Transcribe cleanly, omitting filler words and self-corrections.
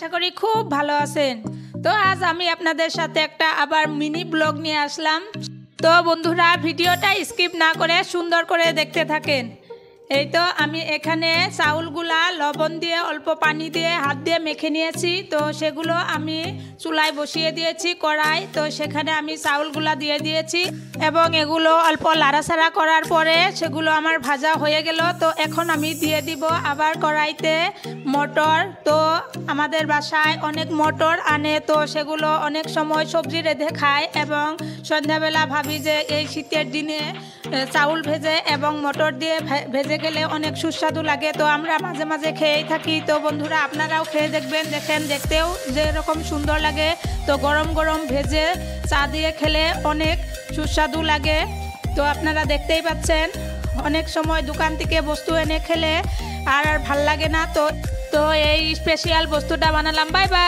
আশা করি খুব ভালো আছেন। তো আজ আমি আপনাদের সাথে একটা আবার মিনি ব্লগ নিয়ে আসলাম। তো বন্ধুরা ভিডিওটা স্কিপ না করে সুন্দর করে দেখতে থাকেন। এই তো আমি এখানে চাউলগুলা লবণ দিয়ে অল্প পানি দিয়ে হাত দিয়ে মেখে নিয়েছি। তো সেগুলো আমি চুলায় বসিয়ে দিয়েছি কড়াই। তো সেখানে আমি চাউলগুলা দিয়ে দিয়েছি এবং এগুলো অল্প লাড়াচাড়া করার পরে সেগুলো আমার ভাজা হয়ে গেল। তো এখন আমি দিয়ে দিব আবার কড়াইতে মটর। তো আমাদের বাসায় অনেক মটর আনে, তো সেগুলো অনেক সময় সবজি রেঁধে খায় এবং সন্ধ্যাবেলা ভাবি যে এই শীতের দিনে চাউল ভেজে এবং মটর দিয়ে ভেজে গেলে অনেক সুস্বাদু লাগে। তো আমরা মাঝে মাঝে খেয়েই থাকি। তো বন্ধুরা আপনারাও খেয়ে দেখবেন, দেখেন দেখতেও যেরকম সুন্দর লাগে। তো গরম গরম ভেজে চা দিয়ে খেলে অনেক সুস্বাদু লাগে। তো আপনারা দেখতেই পাচ্ছেন অনেক সময় দোকান থেকে বস্তু এনে খেলে আর ভাল লাগে না। তো এই স্পেশাল বস্তুটা বানালাম। Bye bye.